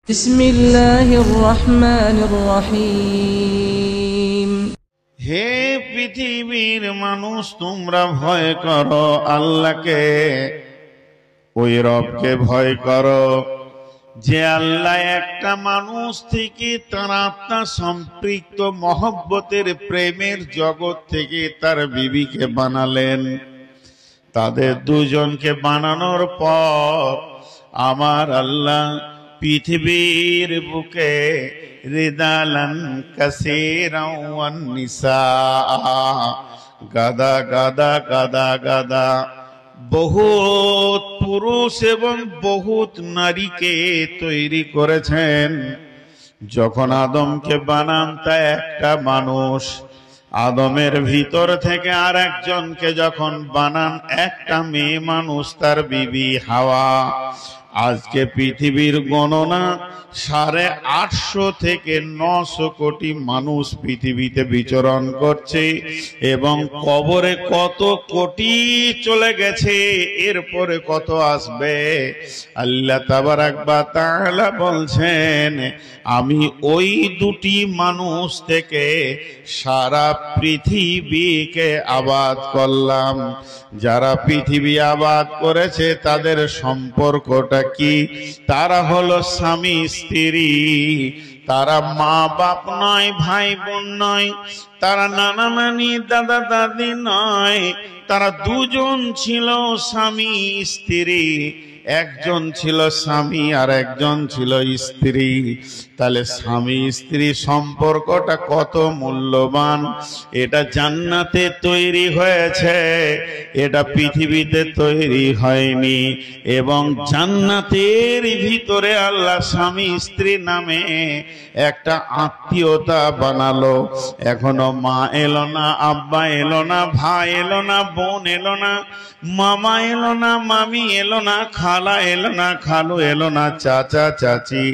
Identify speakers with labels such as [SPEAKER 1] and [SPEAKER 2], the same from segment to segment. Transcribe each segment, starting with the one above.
[SPEAKER 1] বিসমিল্লাহির রহমানির রহিম।
[SPEAKER 2] হে পৃথিবীর মানুষ, তোমরা ভয় করো আল্লাহকে, ওই রবকে ভয় করো যে আল্লাহ একটা মানুষ থেকে তার আত্মা সম্পৃক্ত মহব্বতের প্রেমের জগৎ থেকে তার বিবিকে বানালেন। তাদের দুজনকে বানানোর পর আমার আল্লাহ পৃথিবীর বুকে রিদালান কাসীরান ওয়ান নিসা, গাদা গাদা গাদা গাদা বহুত পুরুষ এবং বহুত নারীকে তৈরি করেছেন। যখন আদমকে বানান তা একটা মানুষ, আদমের ভিতর থেকে আর একজনকে যখন বানান একটা মেয়ে মানুষ, তার বিবি হাওয়া। আজকে পৃথিবীর গণনা 850 থেকে 900 কোটি মানুষ পৃথিবীতে বিচরণ করছে এবং কবরে কত কোটি চলে গেছে, এরপরে কত আসবে। আল্লাহ তাবারাক ওয়া তাআলা বলছেন, আমি ওই দুটি মানুষ থেকে সারা পৃথিবীকে আবাদ করলাম। যারা পৃথিবী আবাদ করেছে তাদের সম্পর্কটা কি? তারা হলো স্বামী স্ত্রী। তারা মা বাপ নয়, ভাই বোন নয়, তারা নানা নানি দাদা দাদি নয়, তারা দুজন ছিল স্বামী স্ত্রী। একজন ছিল স্বামী আর একজন ছিল স্ত্রী। তাহলে স্বামী স্ত্রী সম্পর্কটা কত মূল্যবান। এটা জান্নাতে তৈরি হয়েছে, এটা পৃথিবীতে তৈরি হয়নি। এবং জান্নাতের ভিতরে আল্লাহ স্বামী স্ত্রী নামে একটা আত্মীয়তা বানালো। এখনো মা এলো না, আব্বা এলো না, ভাই এলো না, বোন এলো না, মামা এলো না, মামি এলো না, খালা এলো না, খালু এলো না, চাচা চাচি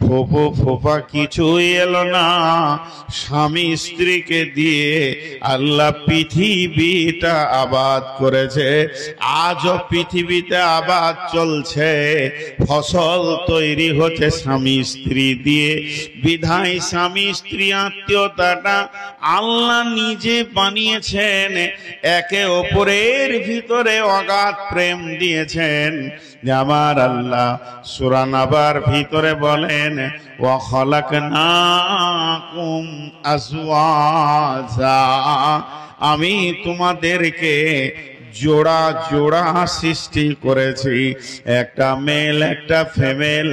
[SPEAKER 2] ফুফু ফুফা কিছুই এলো না। স্বামী স্ত্রীকে দিয়ে আল্লাহ পৃথিবীটা আবাদ করেছে। আজও পৃথিবীতে আবাদ চলছে, ফসল তৈরি হচ্ছে স্বামী স্ত্রী দিয়ে। বিধায় স্বামী স্ত্রী আত্মীয়তাটা আল্লাহ নিজে বানিয়েছেন, একে অপরের ভিতরে অগাধ প্রেম দিয়েছেন। আমার আল্লাহ সূরা নাবার ভিতরে বলেন, ওয়া খালাকনাকুম আজওয়াজা, আমি তোমাদেরকে জোড়া জোড়া সৃষ্টি করেছি। একটা মেল একটা ফিমেল,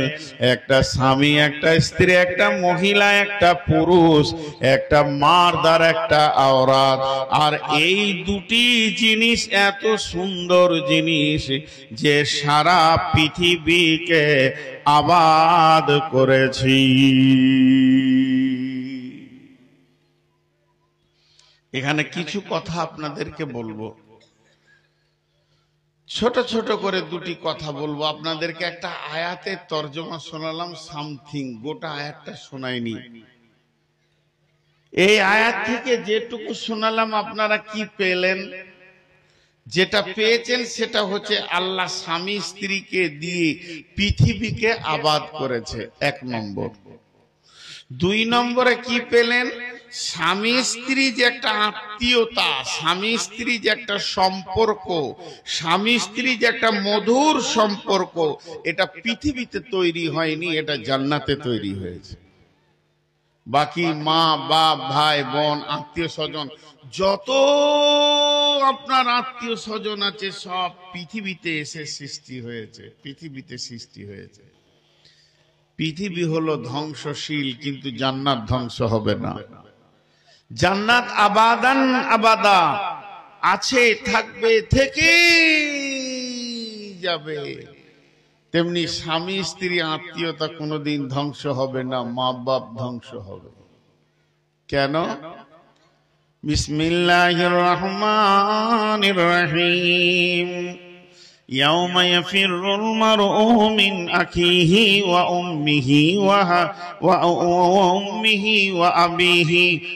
[SPEAKER 2] একটা স্বামী একটা স্ত্রী, একটা মহিলা একটা পুরুষ, একটা মার্দ আর একটা আওরাত। আর এই দুটি জিনিস এত সুন্দর জিনিস যে সারা পৃথিবীকে আবাদ করেছি। এখানে কিছু কথা আপনাদেরকে বলবো, ছোট ছোট করে দুটি কথা বলবো আপনাদেরকে। একটা আয়াতের তর্জমা শোনালাম, সামথিং, গোটা আয়াতটা শোনাইনি। এই আয়াত থেকে যেটুকু শোনালাম আপনারা কি পেলেন? যেটা পেয়েছেন সেটা হচ্ছে আল্লাহ স্বামী স্ত্রীকে দিয়ে পৃথিবীকে আবাদ করেছে, 1 নম্বর। 2 নম্বরে কি পেলেন? স্বামী স্ত্রী যে একটা আত্মীয়তা, স্বামী স্ত্রী যে একটা সম্পর্ক, স্বামী স্ত্রী যে একটা মধুর সম্পর্ক, এটা পৃথিবীতে তৈরি হয়নি, এটা জান্নাতে তৈরি হয়েছে। বাকি মা বাপ ভাই বোন আত্মীয় স্বজন, যত আপনার আত্মীয় স্বজন আছে সব পৃথিবীতে এসে সৃষ্টি হয়েছে, পৃথিবীতে সৃষ্টি হয়েছে। পৃথিবী হলো ধ্বংসশীল, কিন্তু জান্নাত ধ্বংস হবে না। জান্নাত আবাদান আবাদা, আছে, থাকবে, থেকে যাবে। তেমনি স্বামী স্ত্রী আত্মীয়তা কোনোদিন ধ্বংস হবে না, মা বাপ ধ্বংস হবে। কেন? বিসমিল্লাহির রহমানির রহিম। يوم يفر المرء من أخيه وأمه وأمه وأبيه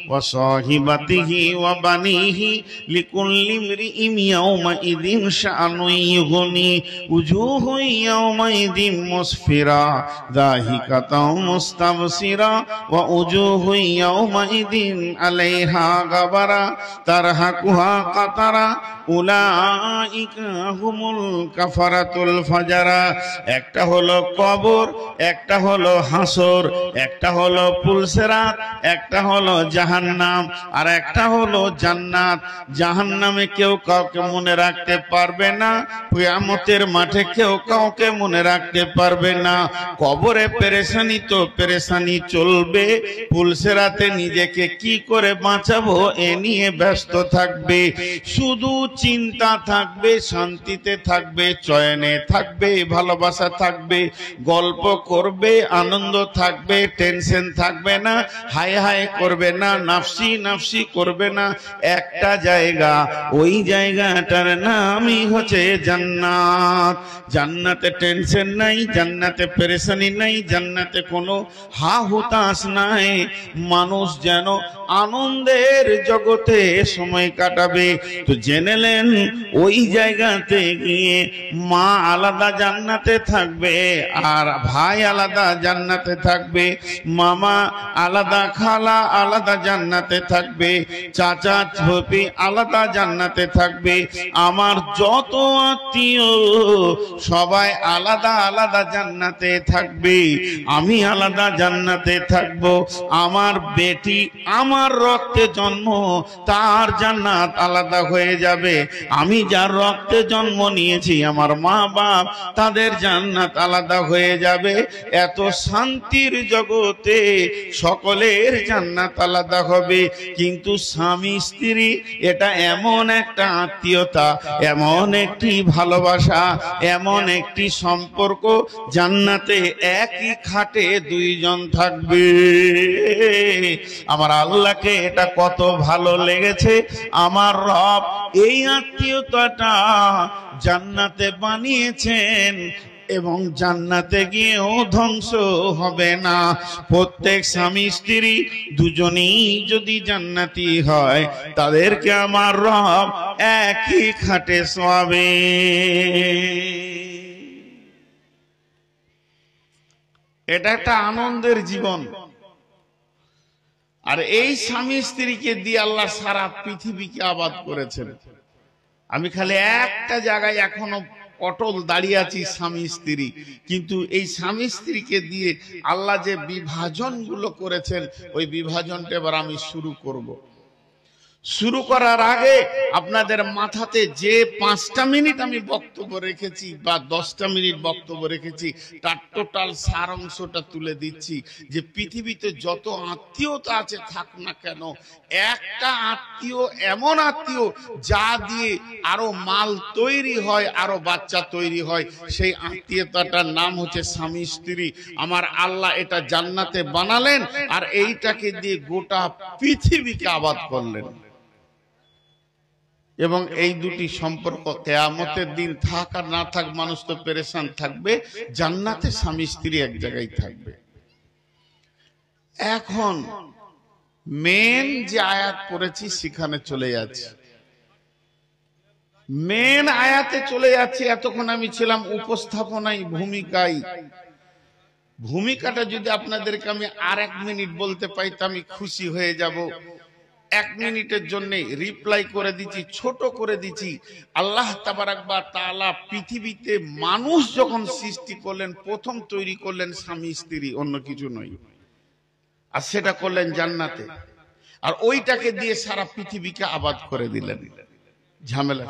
[SPEAKER 2] وصاحبته وبنيه لكل امرئ يومئذ شأن يغني وجوه يومئذ مسفرة ضاحكة مستبصرة ووجوه يومئذ عليها غبرة ترهقها قترة أولئك هم কাফারাতুল ফাজারা। একটা হলো কবর, একটা হলো হাসর, একটা হলো পুলসিরাত, একটা হলো জাহান্নাম, আর একটা হলো জান্নাত। জাহান্নামে কেউ কাউকে মনে রাখতে পারবে না, কিয়ামতের মাঠে কেউ কাউকে মনে রাখতে পারবে না। কবরে পেরেশানি তো পেরেশানি চলবে, পুলসিরাতে নিজেকে কি করে বাঁচাবো এ নিয়ে ব্যস্ত থাকবে। শুধু চিন্তা থাকবে, শান্তিতে থাকবে, চয়নে থাকবে, ভালোবাসা থাকবে, গল্প করবে, আনন্দ থাকবে, টেনশন থাকবে না, হায় হায় করবে না, নাফসি নাফসি করবে না। একটা জায়গা, ওই জায়গাটার নামই হচ্ছে জান্নাত। জান্নাতে টেনশন নাই, জান্নাতে পেরেশানি নাই, জান্নাতে কোনো হা হুতাশ নাই। মানুষ যেন আনন্দের জগতে সময় কাটাবে। তো জেনেলেন ওই জায়গাতে গিয়ে মা আলাদা জান্নাতে থাকবে, আর ভাই আলাদা জান্নাতে থাকবে, মামা আলাদা, খালা আলাদা জান্নাতে থাকবে, চাচা ফুপি আলাদা জান্নাতে থাকবে, আমার যত আত্মীয় সবাই আলাদা আলাদা জান্নাতে থাকবে, আমি আলাদা জান্নাতে থাকব। আমার বেটি আমার রক্তে জন্ম, তার জান্নাত আলাদা হয়ে যাবে। আমি যার রক্তে জন্ম নিয়েছি, আমার মা বাপ, তাদের জান্নাত আলাদা হয়ে যাবে। এত শান্তির জগতে সকলের জান্নাত আলাদা হবে। কিন্তু স্বামী স্ত্রী এটা এমন একটা আত্মীয়তা, এমন একটি ভালোবাসা, এমন একটি সম্পর্ক, জান্নাতে একই খাটে দুইজন থাকবে। আমার আল্লাহকে এটা কত ভালো লেগেছে। আমার রব এই আত্মীয়তাটা জান্নাতে বানিয়েছেন, এবং জান্নাতে গিয়েও ধ্বংস হবে না। প্রত্যেক স্বামী স্ত্রী দুজনেই যদি জান্নাতি হয়, তাদেরকে আমার রব একই খাটে শোয়াবে। এটা একটা আনন্দের জীবন। আর এই স্বামী স্ত্রীকে দিয়ে আল্লাহ সারা পৃথিবীকে আবাদ করেছেন। আমি খালি একটা জায়গায় এখনো অটল দাঁড়িয়ে আছি, স্বামী স্ত্রী। কিন্তু এই স্বামী স্ত্রীকে দিয়ে আল্লাহ যে বিভাজন গুলো করেছেন, ওই বিভাজনটা এবার আমি শুরু করব। শুরু করার আগে আপনাদের মাথাতে যে 5টা মিনিট আমি বক্তব্য রেখেছি বা 10টা মিনিট বক্তব্য রেখেছি, তার টোটাল সার অংশটা তুলে দিচ্ছি। যে পৃথিবীতে যত আত্মীয়তা আছে থাক না কেন, একটা আত্মীয় এমন আত্মীয় যা দিয়ে আরো মাল তৈরি হয়, আরো বাচ্চা তৈরি হয়, সেই আত্মীয়তাটার নাম হচ্ছে স্বামী স্ত্রী। আমার আল্লাহ এটা জান্নাতে বানালেন, আর এইটাকে দিয়ে গোটা পৃথিবীকে আবাদ করলেন। এবং এই দুটি সম্পর্ক কিয়ামতের দিন থাক আর না থাক, মানুষ তো পেরেশান থাকবে, জান্নাতে স্বামী স্ত্রী এক জায়গায় থাকবে। এখন মেন যে আয়াত পড়েছি সেখানে চলে যাচ্ছি, মেন আয়াতে চলে যাচ্ছি। এতক্ষণ আমি ছিলাম উপস্থাপনায়, ভূমিকায়। ভূমিকাটা যদি আপনাদেরকে আমি আর 1 মিনিট বলতে পাই তো আমি খুশি হয়ে যাব। 1 মিনিটের জন্য রিপ্লাই করে দিচ্ছি, ছোট করে দিচ্ছি। আল্লাহ তাবারাক ওয়া তাআলা পৃথিবীতে মানুষ যখন সৃষ্টি করলেন, প্রথম তৈরি করলেন স্বামী স্ত্রী, অন্য কিছু নয়। আর সেটা করলেন জান্নাতে, আর ওইটাকে দিয়ে সারা পৃথিবীকে আবাদ করে দিলেন। ঝামেলা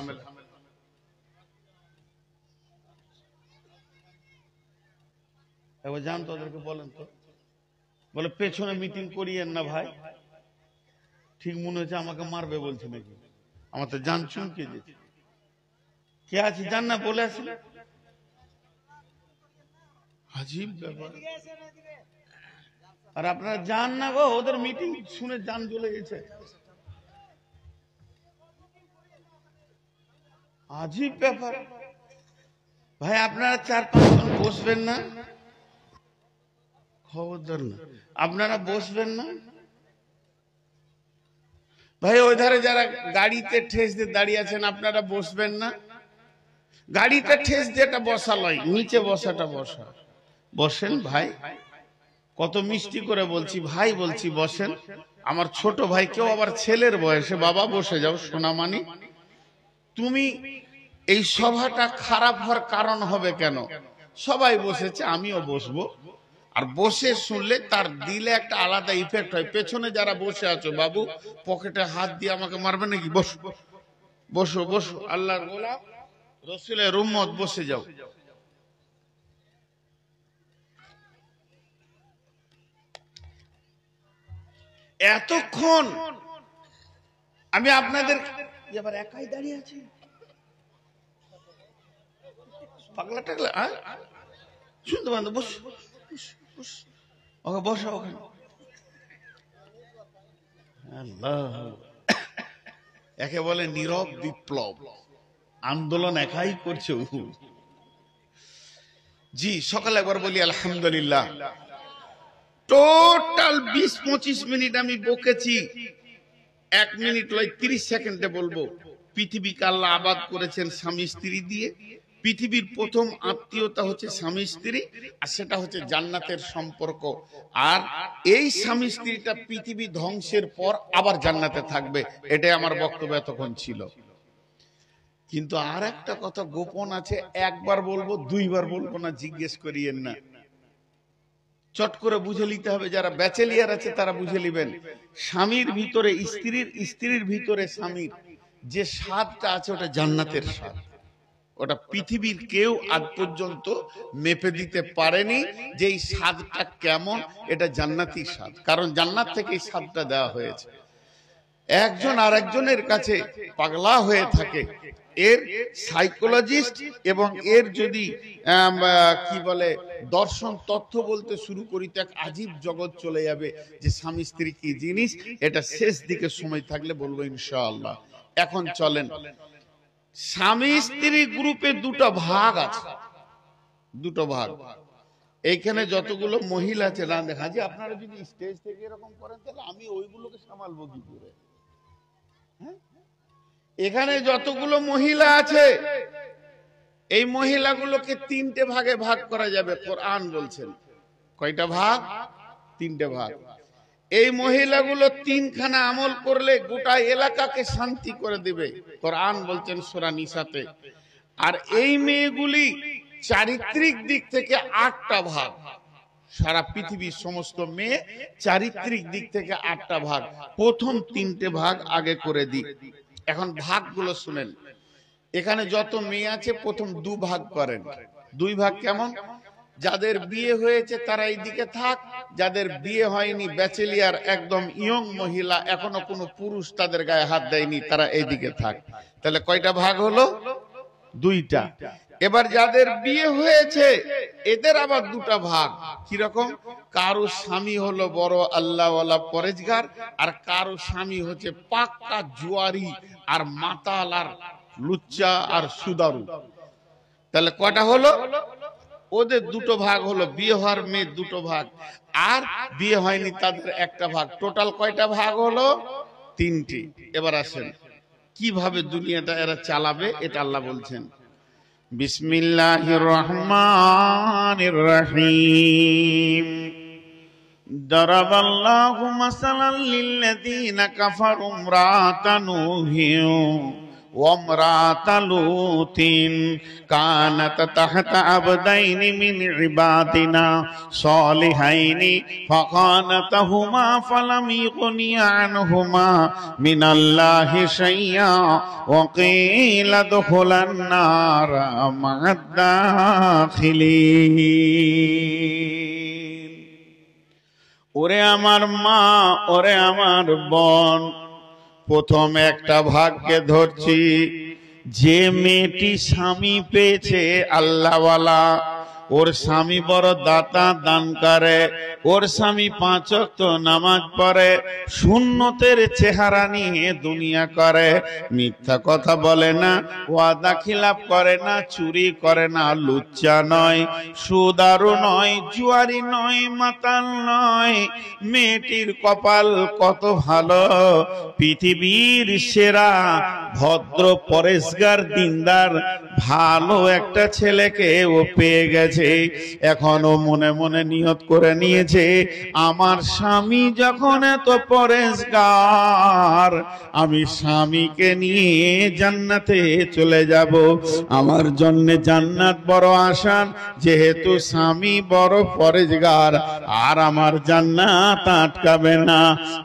[SPEAKER 2] এবার জান তো, ওদেরকে বলেন তো, বলে পেছনে মিটিং করিয়েন না ভাই। ঠিক মনে হচ্ছে আমাকে মারবে বলছে নাকি। আমার তো জান চুমকে যে কে আছে জান না, বলে আসলে আজীব ব্যাপার। আর আপনারা জান না গো, ওদের মিটিং শুনে জান চলে গেছে। আজীব ব্যাপার। ভাই আপনারা 4-5 জন বসবেন না? খবরদার না, আপনারা বসবেন না ভাই। ওই ধারে যারা গাড়িতে ঠেস দিয়ে দাঁড়িয়ে আছেন আপনারা বসবেন না? গাড়িটা ঠেস দিয়ে এটা বসা লয়, নিচে বসাটা বসা। বসেন ভাই, কত মিষ্টি করে বলছি ভাই, বলছি বসেন। আমার ছোট ভাই, কেউ আবার ছেলের বয়সে, বাবা বসে যাও সোনামানি। তুমি এই সভাটা খারাপ হওয়ার কারণ হবে কেন? সবাই বসেছে, আমিও বসবো। আর বসে শুনলে তার দিলে একটা আলাদা ইফেক্ট হয়। পেছনে যারা বসে আছো, বাবু পকেটে হাত দিয়ে আমাকে মারবে নাকি? বসো বসো বসো, আল্লাহর গোলাম রসুলের উম্মত, বসে যাও। এতক্ষণ আমি আপনাদের এবার একাই দাঁড়িয়ে আছি, পাগলা টাগলা শুনতে পান? বস ওকে, বসো ওখানে। আল্লাহ, একে বলে নীরব বিপ্লব, আন্দোলন একাই করছে। জি, সকালে একবার বলি আলহামদুলিল্লাহ। টোটাল 20-25 মিনিট আমি বকেছি, 1 মিনিট 30 সেকেন্ডে বলবো। পৃথিবীকে আল্লাহ আবাদ করেছেন স্বামী স্ত্রী দিয়ে। পৃথিবীর প্রথম আত্মীয়তা হচ্ছে স্বামী স্ত্রী, আর সেটা হচ্ছে জান্নাতের সম্পর্ক। আর এই স্বামী স্ত্রীটা পৃথিবী ধ্বংসের পর আবার জান্নাতে থাকবে। এটাই আমার বক্তব্য এতক্ষণ ছিল। কিন্তু আর একটা কথা গোপন আছে, একবার বলবো, 2 বার বলবো না, জিজ্ঞেস করিয়েন না। চট করে বুঝে নিতে হবে। যারা ব্যাচেলিয়ার আছে তারা বুঝে নেবেন, স্বামীর ভিতরে স্ত্রীর, স্ত্রীর ভিতরে স্বামীর যে স্বাদটা আছে ওটা জান্নাতের স্বাদ। ওটা পৃথিবীর কেউ আজ পর্যন্ত মেপে দিতে পারেনি যে এই স্বাদটা কেমন। এটা জান্নাতি স্বাদ, কারণ জান্নাত থেকে এই স্বাদটা দেওয়া হয়েছে। একজন আর একজনের কাছে পাগলা হয়ে থাকে। এর সাইকোলজিস্ট এবং এর যদি কি বলে দর্শন তথ্য বলতে শুরু করি তো এক আজীব জগৎ চলে যাবে যে স্বামী স্ত্রী কি জিনিস। এটা শেষ দিকে সময় থাকলে বলবো ইনশাআল্লাহ। এখন চলেন, স্বামী স্ত্রী গ্রুপে 2টা ভাগ আছে, 2টো ভাগ। এইখানে যতগুলো মহিলা আছে না, দেখা যে আপনারা যদি স্টেজ থেকে এরকম করেন তাহলে আমি ওইগুলোকে সামালবো কি করে? এখানে যতগুলো মহিলা আছে এই মহিলাগুলোকে 3টে ভাগে ভাগ করা যাবে। কোরআন বলছেন কয়টা ভাগ? 3টে ভাগ। এই মহিলাগুলো 3খানা আমল করলে গোটা এলাকাকে শান্তি করে দিবে, কোরআন বলছেন সূরা নিসাতে। আর এই মেয়েগুলি চারিত্রিক দিক থেকে 8টা ভাগ। সারা পৃথিবীর সমস্ত মেয়ে চারিত্রিক দিক থেকে 8টা ভাগ। প্রথম 3টে ভাগ আগে করে দিই। এখন ভাগগুলো শুনেন। এখানে যত মেয়ে আছে প্রথম 2 ভাগ করেন। 2 ভাগ কেমন? যাদের বিয়ে হয়েছে তারা এইদিকে থাক, যাদের বিয়ে হয়নি ব্যাচেলিয়ার একদম ইয়ং মহিলা, এখনো কোনো পুরুষ তাদের গায়ে হাত দেয়নি, তারা এইদিকে থাক। তাহলে কয়টা ভাগ হলো? 2টা। এবার যাদের বিয়ে হয়েছে এদের আবার 2টা ভাগ। কিরকম? কারো স্বামী হলো বড় আল্লাহওয়ালা পরেজগার, আর কারো স্বামী হচ্ছে পাক্কা জুয়ারি আর মাতাল আর লুচ্চা আর সুদারু। তাহলে কয়টা হলো? ওদের 2টো ভাগ হলো। বিয়ে হওয়ার মেয়ে 2টো ভাগ, আর বিয়ে হয়নি তাদের 1টা ভাগ। টোটাল কয়টা ভাগ হলো? 3টি। এবার আসেন কিভাবে দুনিয়াটা এরা চালাবে, এটা আল্লাহ বলছেন। বিসমিল্লাহির রহমানির রহিম। দারাবাল্লাহু মাসালান লিল্লাযীনা কাফারু ইমরাতান নূহিন ওয়া ইমরাতান লূতিন কানাত তাহতা আবদাইনি মিন ইবাদিনা সালিহাইনি ফাখানাতাহুমা ফালাম ইগনিয়া আনহুমা মিনাল্লাহি শাইয়্যা ওয়া কিলা দুখুলান নার মা'আদ দাখিলিন। ওরে আমার মা, ওরে আমার বোন, প্রথম একটা ভাগকে ধরছি। যে মেয়েটি স্বামী পেয়েছে আল্লাহওয়ালা, ওর স্বামী বড় দাতা দান করে, ওর স্বামী 5 ওয়াক্ত নামাজ পড়ে, সুন্নতের চেহারা নিয়ে দুনিয়া করে, মিথ্যা কথা বলে না, ওয়াদা খিলাফ করে না, চুরি করে না, লুচ্চা নয়, সুদারু নয়, জুয়ারি নয়, মাতাল নয়। মেয়েটির কপাল কত ভালো, পৃথিবীর সেরা ভদ্র পরেশগার দিনদার ভালো একটা ছেলেকে ও পেয়ে গেছে। এখনো মনে মনে নিয়ত করে নিয়েছে, আমার স্বামী যখন এত পরেশগার, আমি স্বামীকে নিয়ে জান্নাতে চলে যাব। আমার জন্য জান্নাত বড় আসান, যেহেতু স্বামী বড় পরেশগার, আর আমার জান্নাত আটকাবে না।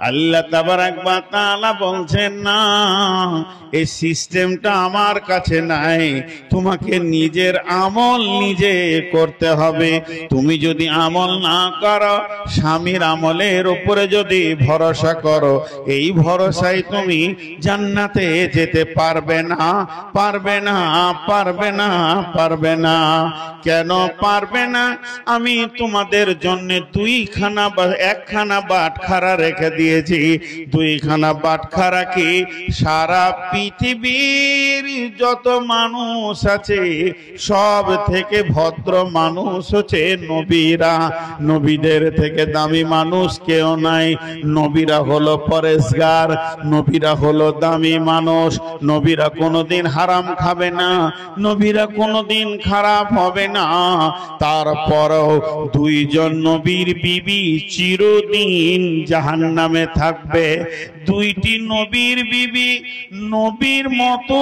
[SPEAKER 2] আল্লাহ তাবারাক ওয়া তাআলা বলছেন, না, এই সিস্টেমটা আমার কাছে নাই, তোমাকে নিজের আমল নিজে করতে হবে। তুমি যদি আমল না করো, স্বামীর আমলের উপরে যদি ভরসা করো, এই ভরসায় তুমি জান্নাতে যেতে পারবে না, পারবে না, পারবে না, পারবে না। কেন পারবে না? আমি তোমাদের জন্য 2খানা বা 1খানা বাটখারা রেখে দিয়েছি। 2খানা বাটখারা কি সারা পৃথিবীর যত মানুষ আছে সব থেকে ভদ্র মানুষ হচ্ছে নবীরা। নবীদের থেকে দামি মানুষ কেউ নাই। নবীরা হলো পরেশগার, নবীরা হলো দামি মানুষ। নবীরা কোনোদিন হারাম খাবে না, নবীরা কোনোদিন খারাপ হবে না। তারপরও 2 জন নবীর বিবি চিরদিন জাহান্নামে থাকবে। 2টি নবীর বিবি নবীর মতো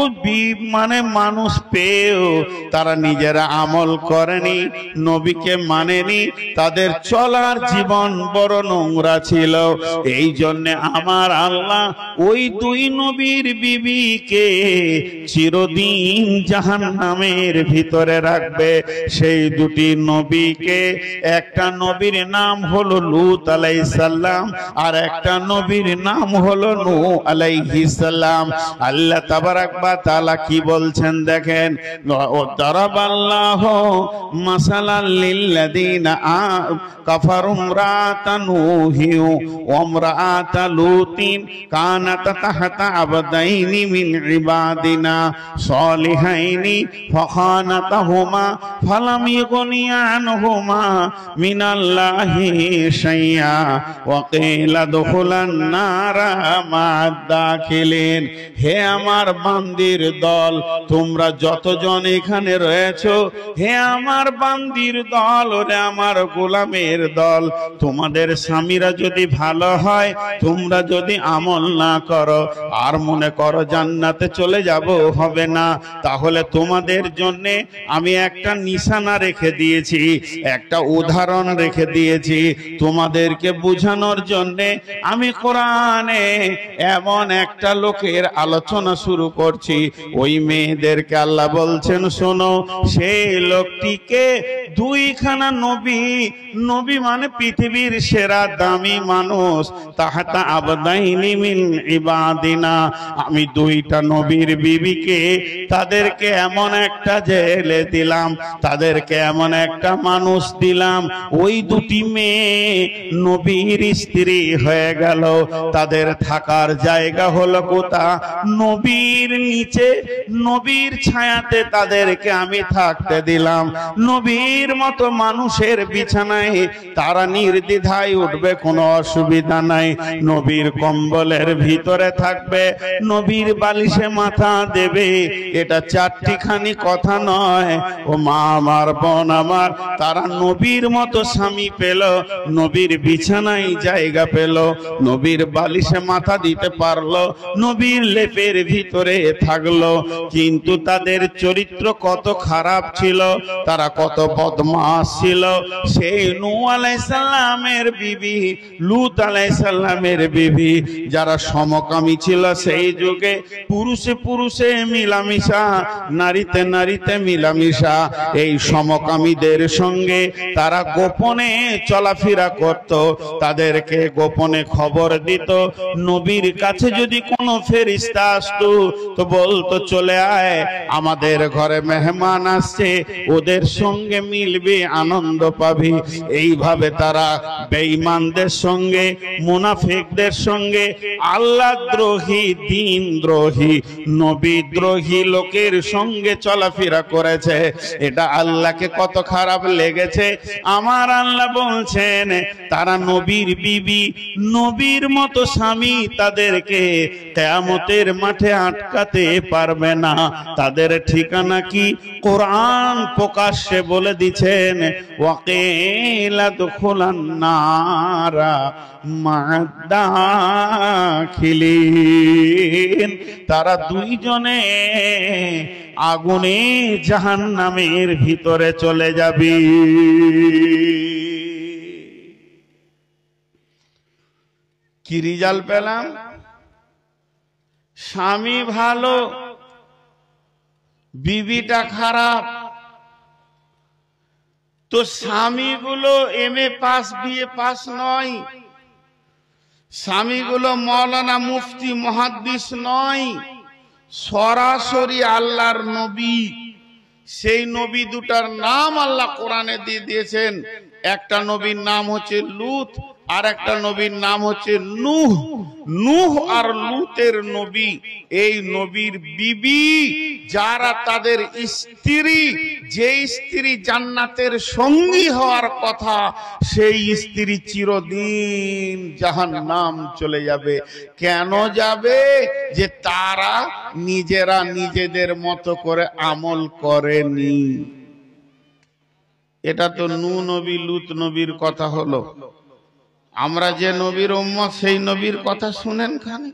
[SPEAKER 2] মানে মানুষ পেয়েও তারা নিজেরা আমল করেনি, নবীকে মানেনি, তাদের চলার জীবন বড় নোংরা ছিল। এই জন্য আমার আল্লাহ ওই 2 নবীর বিবিকে চিরদিন জাহান্নামের ভিতরে রাখবে। সেই 2টি নবীকে, একটা নবীর নাম হলো লূত আলাইহিস সালাম, আর একটা নবীর নাম হলো নূহ আলাইহিস সালাম। আল্লাহ তাবারাক ওয়া তাআলা কি বলছেন দেখেন, দারাবাল্লাহু মাসালাল লিল্লাযিনা কাফারু ইমরাতা নূহি ওয়া ইমরাতা লূতিন কানাতা তাহতা আবদাইনি মিন ইবাদিনা সালিহাইনি ফাখানাতাহুমা ফালাম ইগনিয়া আনহুমা মিনাল্লাহি শাইআ ওয়া কিলা দুখুলান নারা মা'আদ দাখিলিন। হে আমার বান্দির দল, তোমরা যতজন এখানে রয়েছো, হে আমার বান্দির দল, ওরে আমার গোলামের দল, তোমাদের স্বামীরা যদি ভালো হয়, তোমরা যদি আমল না করো আর মনে করো জান্নাতে চলে যাব, হবে না। তাহলে তোমাদের জন্য আমি একটা নিশানা রেখে দিয়েছি, একটা উদাহরণ রেখে দিয়েছি তোমাদেরকে বোঝানোর জন্য। আমি কোরআনে এমন একটা লোকের আলোচনা শুরু করছি, ওই মেয়েদেরকে আল্লাহ বলছেন শোনো, সেই লোকটিকে 2খানা নবী, নবী মানে পৃথিবীর সেরা দামি মানুষ, তাহাতা আবদাইনি মিন ইবাদিনা, আমি 2টা নবীর বিবিকে তাদেরকে এমন একটা জেলে দিলাম, তাদেরকে এমন একটা মানুষ দিলাম, ওই 2টি মেয়ে নবীর স্ত্রী হয়ে গেল। তাদের থাকার জায়গা হলো কোথা? নবীর নিচে, নবীর ছায়াতে তাদেরকে আমি থাকতে দিলাম। নবীর মতো মানুষের বিছানায় তারা নির্দ্বিধায় উঠবে, কোনো অসুবিধা নাই। নবীর কম্বলের ভিতরে থাকবে, নবীর বালিশে মাথা দেবে। এটা 4টিখানি কথা নয়। ও মা আমার, বোন আমার, তারা নবীর মতো স্বামী পেল, নবীর বিছানায় জায়গা পেল, নবীর বালিশে মাথা দিতে পারলো, নবীর লেপের ভিতরে থাকলো। কিন্তু তাদের চরিত্র কত খারাপ ছিল, তারা কত বদমাশ ছিল। সেই নূহ আলাইহিস সালামের বিবি, লূত আলাইহিস সালামের বিবি, যারা সমকামী ছিল সেই যুগে, পুরুষে পুরুষে মিলামিশা, নারীতে নারীতে মিলামিশা, এই সমকামীদের সঙ্গে তারা গোপনে চলাফেরা করত, তাদেরকে গোপনে খবর দিত। নবীর কাছে যদি কোনো ফেরেশতা আসতো তো বলতো চলে আয়, আমাদের ঘরে মেহমান আসছে, ওদের সঙ্গে সঙ্গে মিলবে, আনন্দ পাবি। এইভাবে তারা বেঈমানদের সঙ্গে, মুনাফিকদের সঙ্গে, আল্লাহ দ্রোহী, দিন দ্রোহী, নবী দ্রোহী লোকের সঙ্গে চলাফেরা করেছে। এটা আল্লাহকে কত খারাপ লেগেছে। আমার আল্লাহ বলছেন তারা নবীর বিবি, নবীর মতো স্বামী তাদেরকে কিয়ামতের মাঠে আটকাতে পারবে না। তাদের ঠিকানা কি? কোরআন প্রকাশ্যে বলে দিচ্ছেন, ওয়াকিলা দুখুলান নারা মা'দাখিলিন। তারা দুইজনে আগুনে জাহান্নামের ভিতরে চলে যাবে। কি রেজাল্ট পেলাম? স্বামী ভালো, বিবিটা খারাপ। তো স্বামীগুলো এমএ পাস, বিএ পাস নয়, স্বামীগুলো মৌলানা, মুফতি, মুহাদ্দিস নয়, সরাসরি আল্লাহর নবী। সেই নবী দুটার নাম আল্লাহ কোরআনে দিয়ে দিয়েছেন। একটা নবীর নাম হচ্ছে লূত, আর একটা নবীর নাম হচ্ছে নূহ। নূহ আর লূতের নবী, এই নবীর বিবি যারা তাদের স্ত্রী, যে স্ত্রী জান্নাতের সঙ্গী হওয়ার কথা, সেই স্ত্রী চিরদিন জাহান্নাম চলে যাবে। কেন যাবে? যে তারা নিজেরা নিজেদের মতো করে আমল করেনি। এটা তো নূহ নবী, লূত নবীর কথা হলো। আমরা যে নবীর উম্মত, সেই নবীর কথা শুনেন খানি।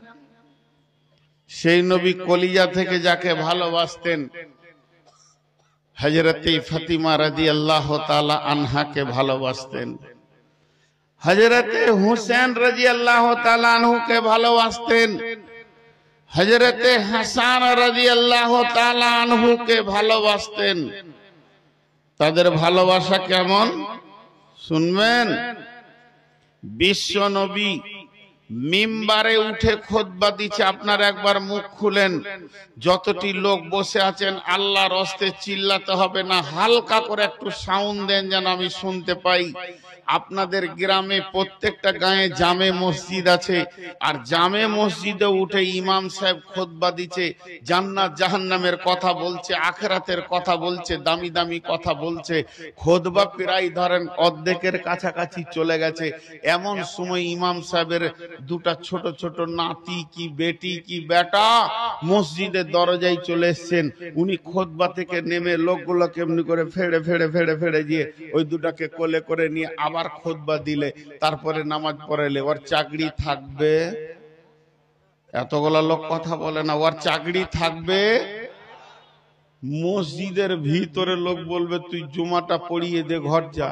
[SPEAKER 2] সেই নবী কলিজা থেকে যাকে ভালোবাসতেন, হযরতে ফাতিমা রাদিয়াল্লাহু তাআলা আনহাকে ভালোবাসতেন, হযরতে হুসেন রাদিয়াল্লাহু তাআলা আনহুকে ভালোবাসতেন, হযরতে হাসান রাদিয়াল্লাহু তাআলা আনহুকে ভালোবাসতেন। তাদের ভালোবাসা কেমন শুনবেন। বিশ্ব নবী মিম্বারে উঠে খুতবা দিচ্ছে, আপনার একবার মুখ খুলেন, যতটি লোক বসে আছেন আল্লাহর হস্তে চিল্লাতে হবে না, হালকা করে একটু সাউন্ড দেন যেন আমি শুনতে পাই। আপনাদের গ্রামে প্রত্যেকটা গায়ে জামে মসজিদ আছে, আর জামে মসজিদে উঠে ইমাম সাহেব খুতবা দিচ্ছে, জান্নাত জাহান্নামের কথা বলছে, আখিরাতের কথা বলছে, দামি দামি কথা বলছে। খুতবা প্রায় ধরেন অর্ধেকের কাছাকাছি চলে গেছে। এমন সময় ইমাম সাহেবের দুটা ছোট ছোট নাতি কি বেটি কি বেটা মসজিদের দরজায় চলে এসেছেন। উনি খুতবা থেকে নেমে লোকগুলো কেমনি করে ফেড়ে ফেড়ে ফেড়ে ফেড়ে দিয়ে ওই দুটাকে কোলে করে নিয়ে আবার খুতবা দিলে, তারপরে নামাজ পড়াইলে। ওর চাকরি থাকবে? এতগুলা লোক কথা বলে না, ওর চাকরি থাকবে? মসজিদের ভিতরে লোক বলবে তুই জুমাটা পড়িয়ে দে, ঘর যা।